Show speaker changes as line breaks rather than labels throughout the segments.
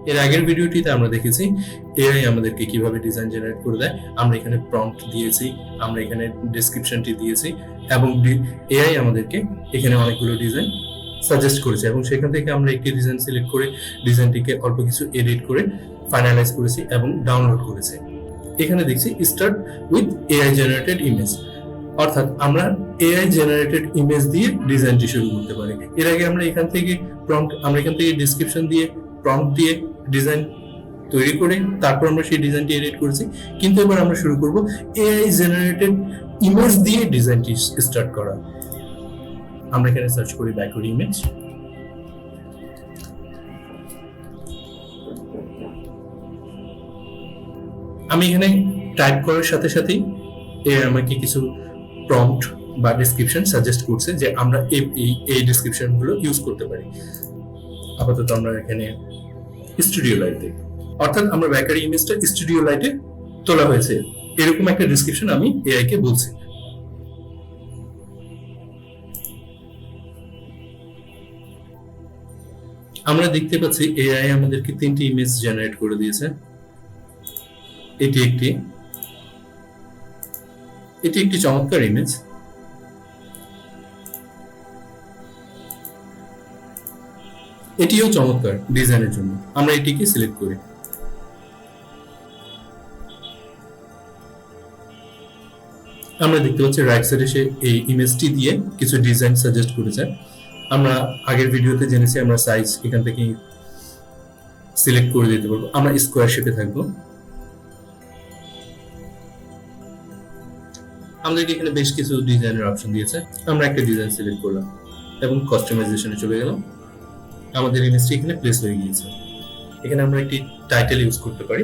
এর আগের ভিডিওটিতে আমরা দেখেছি এআই আমাদেরকে কিভাবে ডিজাইন জেনারেট করে দেয়। আমরা এখানে প্রম্পট দিয়েছি, আমরা এখানে ডেসক্রিপশনটি দিয়েছি এবং এআই আমাদেরকে এখানে অনেকগুলো ডিজাইন সাজেস্ট করেছে এবং সেখান থেকে আমরা একটি ডিজাইন সিলেক্ট করে ডিজাইনটিকে অল্প কিছু এডিট করে ফাইনালাইজ করেছি এবং ডাউনলোড করেছি। এখানে দেখছি start with AI generated image, অর্থাৎ আমরা এআই জেনারেটেড ইমেজ দিয়ে ডিজাইনটি শুরু করতে পারি। এর আগে আমরা এখান থেকে ডেসক্রিপশন দিয়ে প্রম্পট দিয়ে ডিজাইন তৈরি করে তারপর আমরা সেই ডিজাইনটি এডিট করেছি, কিন্তু এবার আমরা শুরু করব এআই জেনারেটেড ইমেজ দিয়ে ডিজাইনটি স্টার্ট করা। আমরা এখানে সার্চ করি ব্যাকওয়ার্ড ইমেজ। আমি এখানে টাইপ করার সাথে সাথেই আমাকে কিছু প্রম্পট বা ডেসক্রিপশন সাজেস্ট করছে যে আমরা এই ডেসক্রিপশন গুলো ইউজ করতে পারি। আপাতত আমরা এখানে স্টুডিও লাইটে, অর্থাৎ আমরা ব্যাকওয়ার্ড ইমেজটা স্টুডিও লাইটে তোলা হয়েছে এরকম একটা ডেসক্রিপশন আমি এআই কে বলছি। আমরা দেখতে পাচ্ছি এআই আমাদেরকে 3টি ইমেজ জেনারেট করে দিয়েছে। এটি একটি চমৎকার ইমেজ। এটিও চমৎকার ডিজাইনের জন্য। আমরা এটিকে সিলেক্ট করি। আমরা দেখতে পাচ্ছি রাইট সাইডে সে এই ইমেজটি দিয়ে কিছু ডিজাইন সাজেস্ট করেছে। আমরা আগের ভিডিওতে জেনেছি আমরা সাইজ এখান থেকে সিলেক্ট করে দিতে পারবো। আমরা স্কোয়ার শেপে থাকবো। আমাদেরকে এখানে বেশ কিছু ডিজাইনের অপশন দিয়েছে। আমরা একটা ডিজাইন সিলেক্ট করলাম এবং কাস্টমাইজেশনে চলে গেলাম। আমাদের ইমেজটি এখানে প্লেস হয়ে গিয়েছে। এখানে আমরা একটি টাইটেল ইউজ করতে পারি।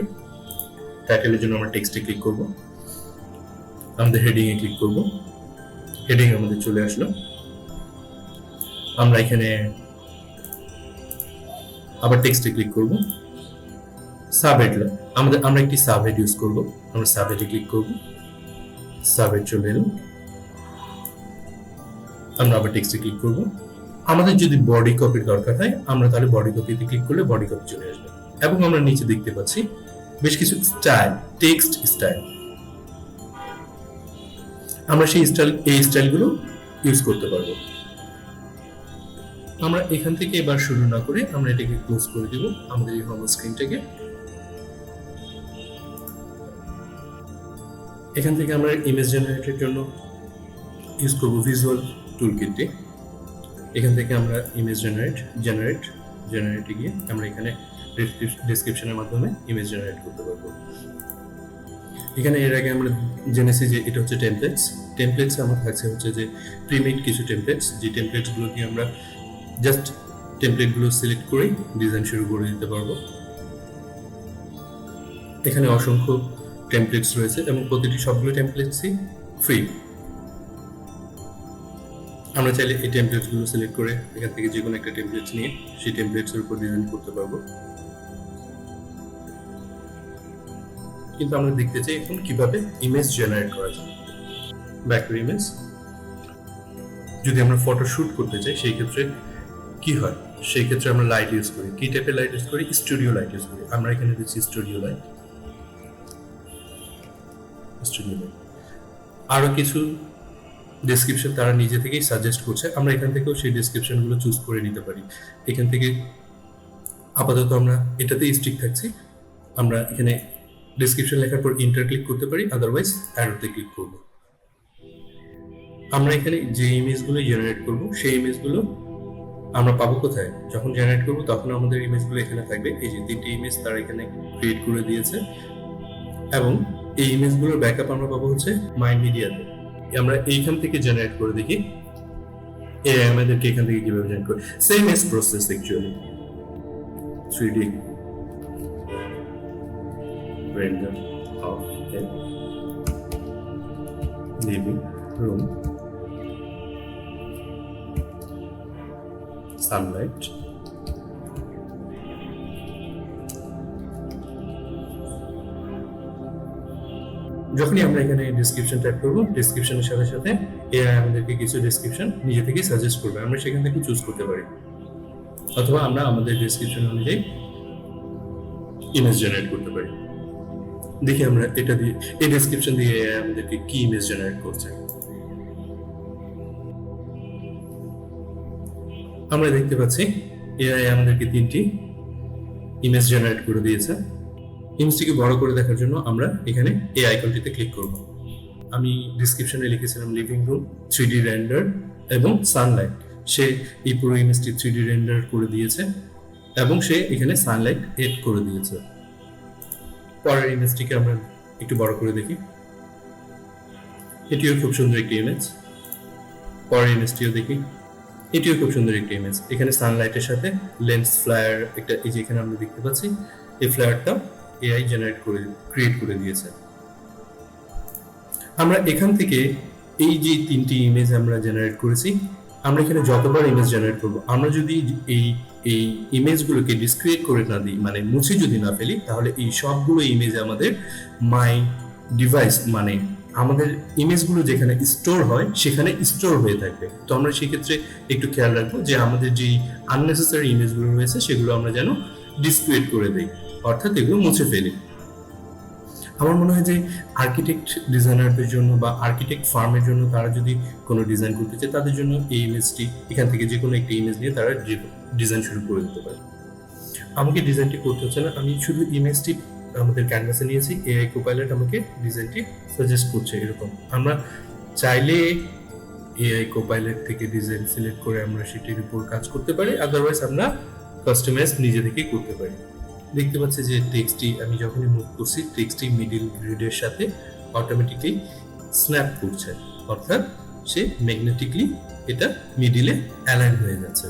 টাইটেলের জন্য আমরা টেক্সটে ক্লিক করব, আমাদের হেডিং এ ক্লিক করব। হেডিং আমাদের চলে আসলো। আমরা এখানে আবার টেক্সটে ক্লিক করব। সাবহেড আমরা একটি সাবহেড ইউজ করব। আমরা সাবহেডে ক্লিক করব। সাবহেড চলে এলো। আমরা আবার টেক্সটে ক্লিক করব। আমাদের যদি বডি কপির দরকার হয় আমরা তাহলে বডি কপিতে ক্লিক করলে বডি কপি চলে আসবে এবং আমরা নিচে দেখতে পাচ্ছি বেশ কিছু স্টাইল, টেক্সট স্টাইল। আমরা সেই স্টাইলগুলো ইউজ করতে পারবো। আমরা এখান থেকে এবার শুরু না করে আমরা এটাকে ক্লোজ করে দেব আমাদের এই হোম স্ক্রিনটাকে। এখান থেকে আমরা ইমেজ জেনারেটের জন্য ইউজ করব ভিজুয়াল টুলকিটটি। এখান থেকে আমরা ইমেজ জেনারেটে গিয়ে আমরা এখানে ডেসক্রিপশনের মাধ্যমে ইমেজ জেনারেট করতে পারবো। এখানে এর আগে আমরা জেনেছি যে এটা হচ্ছে টেমপ্লেটস আমার থাকছে হচ্ছে যে প্রিমেড কিছু টেমপ্লেটস, যে টেমপ্লেটসগুলো দিয়ে আমরা জাস্ট টেমপ্লেটগুলো সিলেক্ট করে ডিজাইন শুরু করে দিতে পারবো। এখানে অসংখ্য টেমপ্লেটস রয়েছে এবং প্রতিটি সবগুলো টেমপ্লেটসই ফ্রি। আমরা চাইলে এই টেমপ্লেটসগুলো সিলেক্ট করে এখান থেকে যে কোনো একটা টেমপ্লেটস নিয়ে সেই টেমপ্লেটসের উপর ডিজাইন করতে পারবো। কিন্তু আমরা দেখতে চাই এখন কিভাবে ইমেজ জেনারেট করা যায়। Backward image. যদি আমরা ফটো শুট করতে চাই সেই ক্ষেত্রে কি হয়? সেই ক্ষেত্রে আমরা লাইট ইউজ করি। কি টাইপের লাইট ইউজ করি? স্টুডিও লাইট ইউজ করি। আমরা এখানে দিচ্ছি স্টুডিও লাইট। আরো কিছু ডেসক্রিপশন তারা নিজে থেকেই সাজেস্ট করছে। আমরা এখান থেকেও সেই ডেসক্রিপশনগুলো চুজ করে নিতে পারি। এখান থেকে আপাতত আমরা এটাতেই স্টিক থাকছি। আমরা এখানে ডেসক্রিপশন লেখার পর ইন্টার ক্লিক করতে পারি, আদারওয়াইজ অ্যারোতে ক্লিক করব। আমরা এখানে যে ইমেজগুলো জেনারেট করব সেই ইমেজগুলো আমরা পাবো কোথায়? যখন জেনারেট করব তখন আমাদের ইমেজগুলো এখানে থাকবে। এই যে 3টি ইমেজ তারা এখানে ক্রিয়েট করে দিয়েছে এবং এই ইমেজগুলোর ব্যাকআপ আমরা পাবো হচ্ছে মাই মিডিয়াতে। আমরা এইখান থেকে জেনারেট করে দেখি এআই আমাদেরকে এখান থেকে কিভাবে জেনারেট করে। Same S process actually. 3D render of a living room, sunlight, যখনই আমরা এখানে ডেসক্রিপশন টাইপ করব, ডেসক্রিপশনের সাথে সাথে এআই আমাদেরকে কিছু ডেসক্রিপশন নিজে থেকেই সাজেস্ট করবে। আমরা সেখান থেকে চুজ করতে পারি অথবা আমরা আমাদের ডেসক্রিপশন অনুযায়ী ইমেজ জেনারেট করতে পারি। দেখি আমরা এটা দিয়ে, এই ডেসক্রিপশন দিয়ে এআই আমাদেরকে কি ইমেজ জেনারেট করছে। আমরা দেখতে পাচ্ছি এআই আমাদেরকে 3টি ইমেজ জেনারেট করে দিয়েছে। ইমেজটিকে বড় করে দেখার জন্য আমরা এখানে এই আইকনটিতে ক্লিক করব। আমি ডেসক্রিপশনে লিখেছিলাম লিভিং রুম, 3D রেন্ডার এবং সানলাইট। সে এই পুরো ইমেজটি 3D রেন্ডার করে দিয়েছে এবং সে এখানে সানলাইট এড করে দিয়েছে। পরের ইমেজটিকে আমরা একটু বড় করে দেখি। এটিও খুব সুন্দর একটি ইমেজ। পরের ইমেজটিও দেখি, এটিও খুব সুন্দর একটি ইমেজ। এখানে সানলাইটের সাথে লেন্স ফ্লায়ার একটা, এই যে এখানে আমরা দেখতে পাচ্ছি এই ফ্লায়ারটা এআই জেনারেট করে ক্রিয়েট করে দিয়েছে। আমরা এখান থেকে এই যে 3টি ইমেজ আমরা জেনারেট করেছি, আমরা এখানে যতবার ইমেজ জেনারেট করব, আমরা যদি এই ইমেজগুলোকে ডিসক্রিয়েট করে না দিই, মানে মুছে যদি না ফেলি, তাহলে এই সবগুলো ইমেজ আমাদের মাই ডিভাইস, মানে আমাদের ইমেজগুলো যেখানে স্টোর হয় সেখানে স্টোর হয়ে থাকবে। তো আমরা সেক্ষেত্রে একটু খেয়াল রাখবো যে আমাদের যে আননেসেসারি ইমেজগুলো রয়েছে সেগুলো আমরা যেন ডিসক্রিয়েট করে দিই, অর্থাৎ এগুলো মুছে ফেলি। আমার মনে হয় যে আর্কিটেক্ট ডিজাইনারদের জন্য বা আর্কিটেক্ট ফার্মের জন্য তারা যদি কোনো ডিজাইন করতে চায়, তাদের জন্য এই ইমেজটি, এখান থেকে যে কোনো একটি ইমেজ নিয়ে তারা ডিজাইন শুরু করে দিতে পারে। আমাকে ডিজাইনটি করতে হচ্ছে না, আমি শুধু ইমেজটি আমাদের ক্যানভাসে নিয়েছি, এআই কোপাইলট আমাকে ডিজাইনটি সাজেস্ট করছে। এরকম আমরা চাইলে এআই কোপাইলট থেকে ডিজাইন সিলেক্ট করে আমরা সেটির উপর কাজ করতে পারি, আদারওয়াইজ আমরা কাস্টমাইজ নিজে থেকেই করতে পারি। দেখতে পাচ্ছি যে টেক্সটটি আমি যখনই মুভ করছি, টেক্সটটি মিডিল গ্রিডের সাথে অটোমেটিকলি স্ন্যাপ করছে, অর্থাৎ সে ম্যাগনেটিকলি এটা মিডিলে অ্যালাইন হয়ে যাচ্ছে।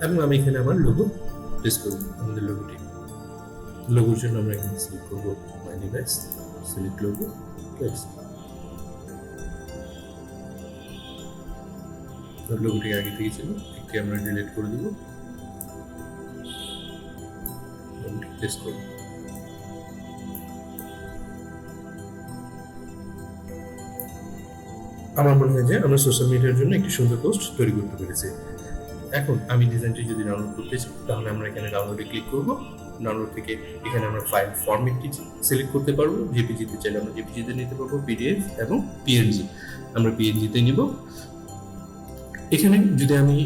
এবং আমি এখানে আমার লোগো প্লেস করব। আমাদের লোগোর জন্য আমরা এখানে সিলেক্ট করব my device, select logo, place. লোগোটি আগে থেকে ছিল, একটি আমরা ডিলিট করে দেব, প্লেস করব। আমার মনে হয় যে আমরা সোশ্যাল মিডিয়ার জন্য একটি সুন্দর পোস্ট তৈরি করতে পেরেছি। এখন আমি ডিজাইনটি যদি ডাউনলোড করতে চাই, তাহলে আমরা এখানে ডাউনলোডে ক্লিক করব। ডাউনলোড থেকে এখানে আমরা ফাইল ফরম্যাটটি সিলেক্ট করতে পারবো। জেপিজিতে চাইলে আমরা জেপিজিতে নিতে পারবো, পিডিএফ এবং পিএনজি আমরা পিএনজিতে নিব। এখানে যদি আমি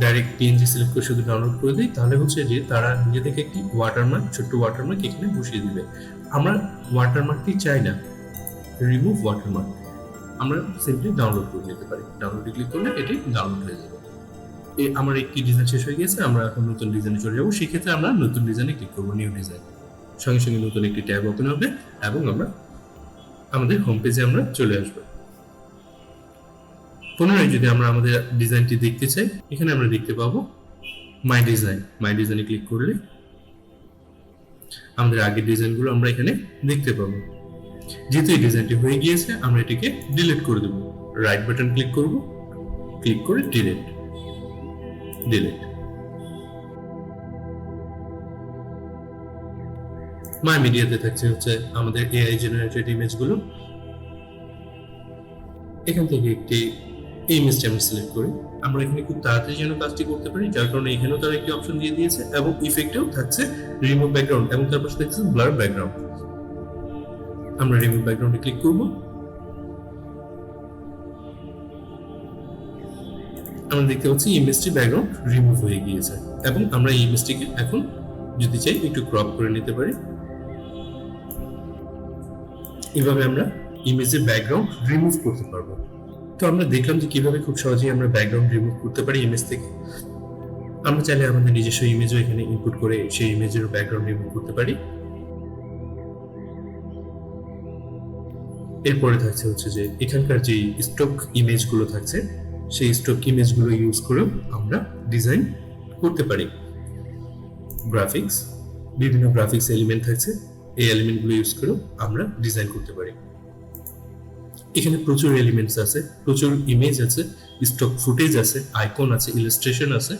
ডাইরেক্ট পিএনজি সিলেক্ট করে শুধু ডাউনলোড করে দিই, তাহলে হচ্ছে যে তারা নিজে থেকে একটি ওয়াটারমার্ক, ছোট্ট ওয়াটারমার্ক এখানে বসিয়ে দিবে। আমরা ওয়াটারমার্কটি চাই না, রিমুভ ওয়াটারমার্ক, আমরা সিম্পলি ডাউনলোড করে নিতে পারি। ডাউনলোডে ক্লিক করলে এটি ডাউনলোড হয়ে যাবে। আমার একটি ডিজাইন শেষ হয়ে গেছে, আমরা এখন নতুন ডিজাইনে চলে যাবো। সেক্ষেত্রে আমরা নতুন ডিজাইনে ক্লিক করবো, নিউ ডিজাইন। সঙ্গে সঙ্গে নতুন একটি ট্যাব ওপেন হবে এবং আমরা আমাদের হোম পেজে আমরা চলে আসবো। পুনরায় যদি আমরা আমাদের ডিজাইনটি দেখতে চাই, এখানে আমরা দেখতে পাবো মাই ডিজাইন। মাই ডিজাইনে ক্লিক করলে আমাদের আগের ডিজাইনগুলো আমরা এখানে দেখতে পাবো। যেহেতু এই ডিজাইনটি হয়ে গিয়েছে, আমরা এটিকে ডিলিট করে দেবো। রাইট বাটন ক্লিক করব, ক্লিক করে ডিলিট। মাই মিডিয়াতে থাকছে হচ্ছে আমাদের এআই জেনারেটেড ইমেজগুলো। এখান থেকে একটি ইমেজটি আমরা সিলেক্ট করি। আমরা এখানে খুব তাড়াতাড়ি যেন কাজটি করতে পারি, যার কারণে এখানেও তারা একটি অপশন দিয়ে দিয়েছে এবং ইফেক্টেও থাকছে রিমুভ ব্যাকগ্রাউন্ড এবং তারপর থাকছে ব্লার ব্যাকগ্রাউন্ড। আমরা রিমুভ ব্যাকগ্রাউন্ডে ক্লিক করব। আমরা দেখতে পাচ্ছি ইমেজটি ব্যাকগ্রাউন্ড রিমুভ হয়ে গিয়েছে এবং আমরা এই ইমেজটিকে এখন যদি চাই একটু ক্রপ করে নিতে পারি। এভাবে আমরা ইমেজের ব্যাকগ্রাউন্ড রিমুভ করতে পারবো। তো আমরা দেখলাম যে কিভাবে খুব সহজেই আমরা ব্যাকগ্রাউন্ড রিমুভ করতে পারি ইমেজ থেকে। আমরা চাইলে আমাদের নিজস্ব ইমেজও এখানে ইনপুট করে সেই ইমেজের ব্যাকগ্রাউন্ড রিমুভ করতে পারি। এরপরে থাকছে হচ্ছে যে এখানকার যে স্টক ইমেজগুলো থাকছে, সেই স্টক ইমেজগুলো ইউজ করেও আমরা ডিজাইন করতে পারি। গ্রাফিক্স, বিভিন্ন গ্রাফিক্স এলিমেন্ট থাকছে, এই এলিমেন্টগুলো ইউজ করেও আমরা ডিজাইন করতে পারি। এখানে প্রচুর এলিমেন্টস আছে, প্রচুর ইমেজ আছে, স্টক ফুটেজ আছে, আইকন আছে, ইলাস্ট্রেশন আছে,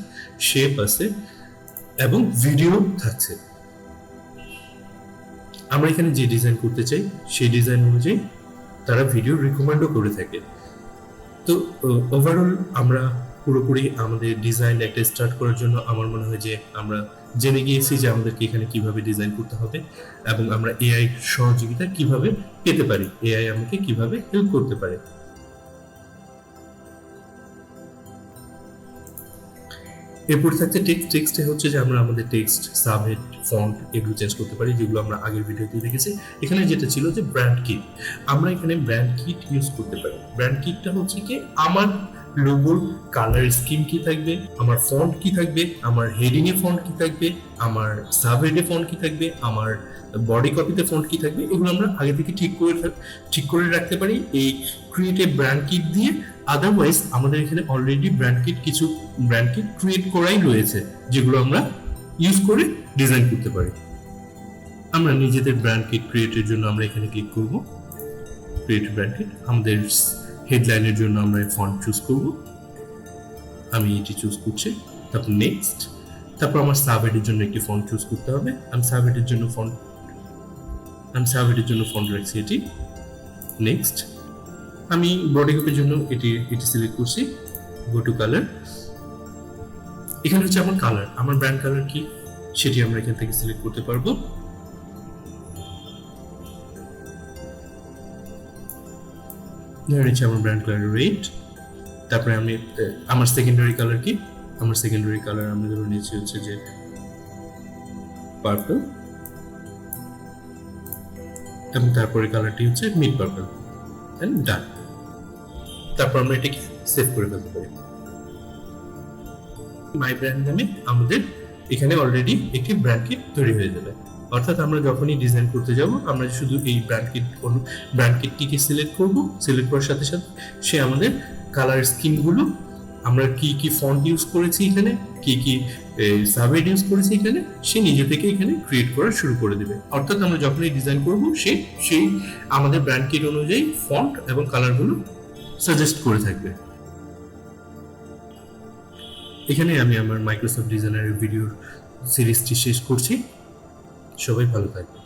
শেপ আছে এবং ভিডিও থাকছে। আমরা এখানে যে ডিজাইন করতে চাই সেই ডিজাইন অনুযায়ী তারা ভিডিও রিকমেন্ডও করে থাকে। তো ওভারঅল আমরা পুরোপুরি আমাদের ডিজাইন একটা স্টার্ট করার জন্য আমার মনে হয় যে আমরা জেনে গিয়েছি যে আমাদেরকে এখানে কিভাবে ডিজাইন করতে হবে এবং আমরা এআই সহযোগিতা কিভাবে পেতে পারি, এআই আমাকে কিভাবে হেল্প করতে পারে। এরপর থাকছে টেক্সট। টেক্সটে হচ্ছে যে আমরা আমাদের টেক্সট, সাবহেড, ফন্ট এগুলো চেঞ্জ করতে পারি, যেগুলো আমরা আগের ভিডিওতে দেখেছি। এখানে যেটা ছিল যে ব্র্যান্ড কিট, আমরা এখানে ব্র্যান্ড কিট ইউজ করতে পারি। ব্র্যান্ড কিটটা হচ্ছে কি আমার লোগোর কালার স্কিম কি থাকবে, আমার ফন্ট কি থাকবে, আমার হেডিং এ ফন্ট কি থাকবে, আমার সাবহেডে ফন্ট কি থাকবে, আমার বডি কপিতে ফন্ট কি থাকবে, এগুলো আমরা আগে থেকে ঠিক করে রাখতে পারি এই ক্রিয়েট এ ব্র্যান্ড কিট দিয়ে। আদারওয়াইজ আমাদের এখানে অলরেডি কিছু ব্র্যান্ড কিট ক্রিয়েট করাই রয়েছে, যেগুলো আমরা ইউজ করে ডিজাইন করতে পারি। আমরা নিজেদের ব্র্যান্ড কিট ক্রিয়েটের জন্য আমরা এখানে ক্লিক করব, ক্রিয়েট ব্র্যান্ড কিট। আমাদের হেডলাইনের জন্য আমরা ফন্ট চুজ করব, আমি এটি চুজ করছি। তারপর নেক্সট, তারপর আমার সাবহেডের জন্য একটি ফন্ট চুজ করতে হবে। আমি সাবহেডের জন্য ফন্ট রাখছি এটি। নেক্সট, আমি বডি কপির জন্য এটি সিলেক্ট করছি, গো টু কালার। এখানে হচ্ছে আমার কালার, আমার ব্র্যান্ড কালার কি সেটি আমরা এখান থেকে সিলেক্ট করতে পারবো। হচ্ছে আমার ব্র্যান্ড কালার রেড। তারপরে আমি আমার সেকেন্ডারি কালার কি, আমার সেকেন্ডারি কালার আমরা ধরে নিয়েছি হচ্ছে যে পার্পল, এবং তারপরে কালারটি হচ্ছে মিড পার্পল, এন্ড ডান। তারপর আমরা এটাকে সেভ করে ফেলতে পারি। মাই ব্র্যান্ড নামে আমাদের এখানে অলরেডি একটি ব্র্যান্ড কিট তৈরি হয়ে যাবে। অর্থাৎ আমরা যখনই ডিজাইন করতে যাব, আমরা শুধু এই ব্র্যান্ড কিটটিকে সিলেক্ট করব। সিলেক্ট করার সাথে সাথে সে আমাদের কালার স্কিমগুলো, আমরা কি কি ফন্ট ইউজ করেছি এখানে, কি কি সাবহেড ইউজ করেছি এখানে, সে নিজে থেকে এখানে ক্রিয়েট করা শুরু করে দেবে। অর্থাৎ আমরা যখনই ডিজাইন করব, সেই আমাদের ব্র্যান্ড কিট অনুযায়ী ফন্ট এবং কালারগুলো সাজেস্ট করে থাকবে। এখানে আমি আমার মাইক্রোসফট ডিজাইনারের ভিডিওর সিরিজটি শেষ করছি। সবাই ভালো থাকবে।